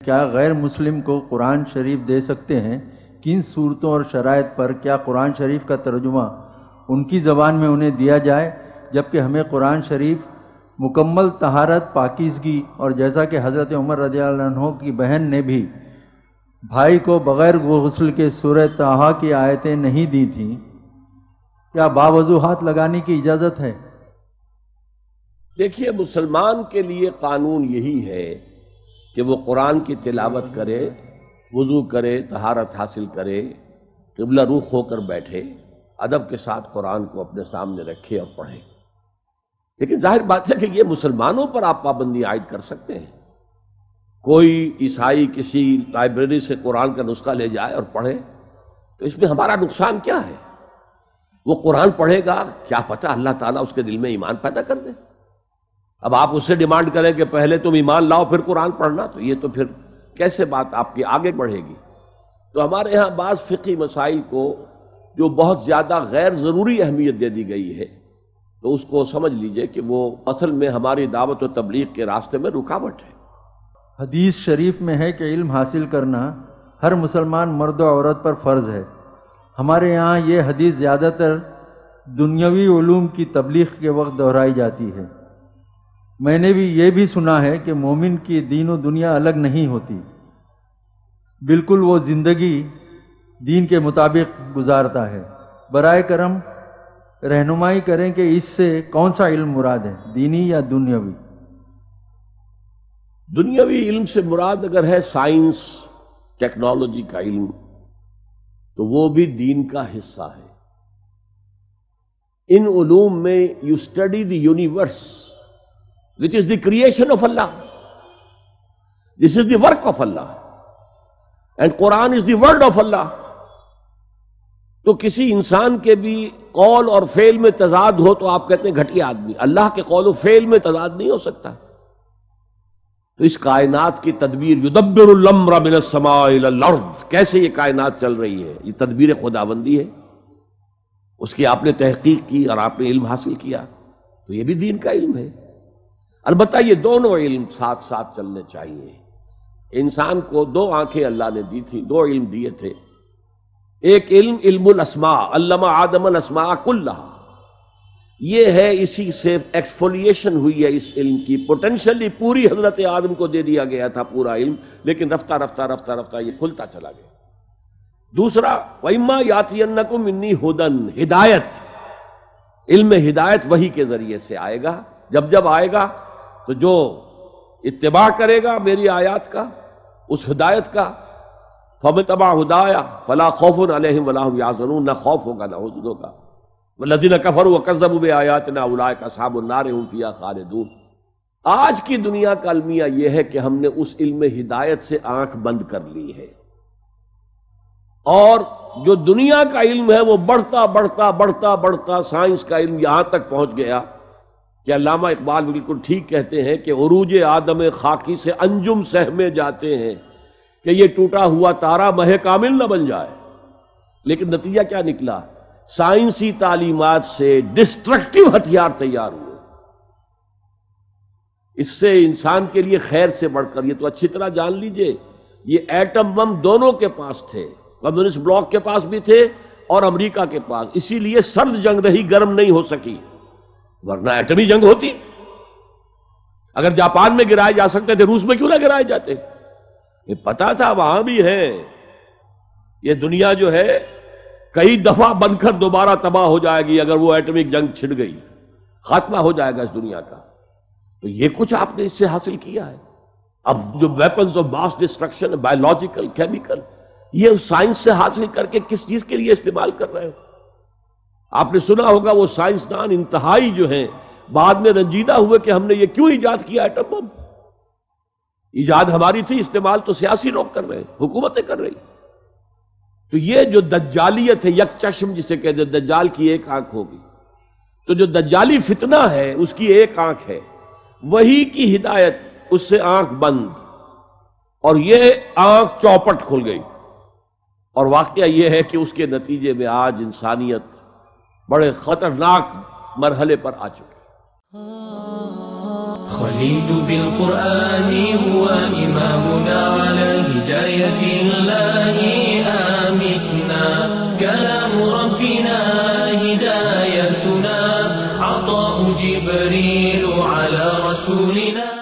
کیا غیر مسلم کو قرآن شریف دے سکتے ہیں؟ کن صورتوں اور شرائط پر کیا قرآن شریف کا ترجمہ ان کی زبان میں انہیں دیا جائے، جبکہ ہمیں قرآن شریف مکمل طہارت، پاکیزگی اور جیسا کہ حضرت عمر رضی اللہ عنہ کی بہن نے بھی بھائی کو بغیر غسل کے سورہ طٰہٰ کی آیتیں نہیں دی تھیں، کیا باوضو ہاتھ لگانے کی اجازت ہے؟ دیکھیے، مسلمان کے لیے قانون یہی ہے کہ وہ قرآن کی تلاوت کرے، وضو کرے، طہارت حاصل کرے، قبلہ رخ ہو کر بیٹھے، ادب کے ساتھ قرآن کو اپنے سامنے رکھے اور پڑھے۔ لیکن ظاہر بات ہے کہ یہ مسلمانوں پر آپ پابندی عائد کر سکتے ہیں۔ کوئی عیسائی کسی لائبریری سے قرآن کا نسخہ لے جائے اور پڑھے تو اس میں ہمارا نقصان کیا ہے؟ وہ قرآن پڑھے گا، کیا پتہ اللہ تعالیٰ اس کے دل میں ایمان پیدا کر دے۔ اب آپ اس سے ڈیمانڈ کریں کہ پہلے تم ایمان لاؤ پھر قرآن پڑھنا، تو یہ تو پھر کیسے بات آپ کی آگے بڑھے گی؟ تو ہمارے یہاں بعض فقہی مسائل کو جو بہت زیادہ غیر ضروری اہمیت دے دی گئی ہے، تو اس کو سمجھ لیجئے کہ وہ اصل میں ہماری دعوت و تبلیغ کے راستے میں رکاوٹ ہے۔ حدیث شریف میں ہے کہ علم حاصل کرنا ہر مسلمان مرد و عورت پر فرض ہے۔ ہمارے یہاں یہ حدیث زیادہ تر دنیاوی علوم کی تبلیغ کے وقت دہرائی جاتی ہے۔ میں نے بھی یہ بھی سنا ہے کہ مومن کی دین و دنیا الگ نہیں ہوتی، بالکل وہ زندگی دین کے مطابق گزارتا ہے۔ برائے کرم رہنمائی کریں کہ اس سے کون سا علم مراد ہے، دینی یا دنیاوی؟ دنیاوی علم سے مراد اگر ہے سائنس، ٹیکنالوجی کا علم، تو وہ بھی دین کا حصہ ہے۔ ان علوم میں you study the universe which is the creation of Allah. This is the work of Allah. And Quran is the word of Allah. تو کسی انسان کے بھی قول اور فعل میں تضاد ہو تو آپ کہتے ہیں گھٹیا آدمی۔ اللہ کے قول و فعل میں تضاد نہیں ہو سکتا۔ تو اس کائنات کی تدبیر، یدبر الامر من السماء الى الارض، کیسے یہ کائنات چل رہی ہے، یہ تدبیر خداوندی ہے، اس کی آپ نے تحقیق کی اور آپ نے علم حاصل کیا، تو یہ بھی دین کا علم ہے۔ البتہ یہ دونوں علم ساتھ ساتھ چلنے چاہیے۔ انسان کو دو آنکھیں اللہ نے دی تھی، دو علم دیے تھے۔ ایک علم، علم الاسماء، علم آدم الاسماء کلہا، یہ ہے، اسی سے ایکسفولیشن ہوئی ہے اس علم کی۔ پوٹینشلی پوری حضرت آدم کو دے دیا گیا تھا پورا علم، لیکن رفتہ رفتہ رفتہ رفتہ یہ کھلتا چلا گیا۔ دوسرا، وَإِمَّا يَأْتِيَنَّكُم مِّنِّي هُدًى، ہدایت، علم ہدایت وحی کے ذریعے سے آئے گا۔ جب آئے گا تو جو اتباع کرے گا میری آیات کا، اس ہدایت کا، فَمَن اتَّبَعَ هُدَايَ فَلَا خَوْفٌ عَلَيْهِمْ وَلَا هُمْ يَحْزَنُونَ، نہ خوف ہوگا نہ حزن ہوگا۔ وَالَّذِينَ كَفَرُوا وَكَذَّبُوا بِآيَاتِنَا أُولَٰئِكَ أَصْحَابُ النَّارِ هُمْ فِيهَا خَالِدُونَ۔ آج کی دنیا کا المیہ یہ ہے کہ ہم نے اس علم ہدایت سے آنکھ بند کر لی ہے، اور جو دنیا کا علم ہے وہ بڑھتا بڑھتا بڑھتا بڑھتا سائنس کا علم یہاں تک پہنچ گیا کہ علامہ اقبال بالکل ٹھیک کہتے ہیں کہ عروج آدم خاکی سے انجم سہمے جاتے ہیں کہ یہ ٹوٹا ہوا تارا مہ کامل نہ بن جائے۔ لیکن نتیجہ کیا نکلا؟ سائنسی تعلیمات سے ڈسٹرکٹیو ہتھیار تیار ہوئے۔ اس سے انسان کے لیے خیر سے بڑھ کر، یہ تو اچھی طرح جان لیجئے، یہ ایٹم بم دونوں کے پاس تھے، کمیونسٹ بلاک کے پاس بھی تھے اور امریکہ کے پاس، اسی لیے سرد جنگ رہی، گرم نہیں ہو سکی، ورنہ ایٹمی جنگ ہوتی۔ اگر جاپان میں گرائے جا سکتے تھے، روس میں کیوں نہ گرائے جاتے؟ یہ پتا تھا وہاں بھی ہے، یہ دنیا جو ہے کئی دفعہ بن کر دوبارہ تباہ ہو جائے گی اگر وہ ایٹمک جنگ چھڑ گئی، خاتمہ ہو جائے گا اس دنیا کا۔ تو یہ کچھ آپ نے اس سے حاصل کیا ہے۔ اب جو weapons of mass destruction, biological, chemical, یہ سائنس سے حاصل کر کے کس چیز کے لیے استعمال کر رہے ہو؟ آپ نے سنا ہوگا وہ سائنسدان انتہائی جو ہیں بعد میں رنجیدہ ہوئے کہ ہم نے یہ کیوں ایجاد کیا ایٹم بم؟ ایجاد ہماری تھی، استعمال تو سیاسی لوگ کر رہے ہیں، حکومتیں کر رہی۔ تو یہ جو دجالیت ہے، یک چشم جسے کہتے ہیں، دجال کی ایک آنکھ ہوگی، تو جو دجالی فتنہ ہے اس کی ایک آنکھ ہے، وہی کی ہدایت، اس سے آنکھ بند، اور یہ آنکھ چوپٹ کھل گئی۔ اور واقعہ یہ ہے کہ اس کے نتیجے میں آج انسانیت بڑے خطرناک مرحلے پر آ چکی۔ خليل بالقرآن هو إمامنا على هداية الله آمتنا كلام ربنا هدايتنا عطاء جبريل على رسولنا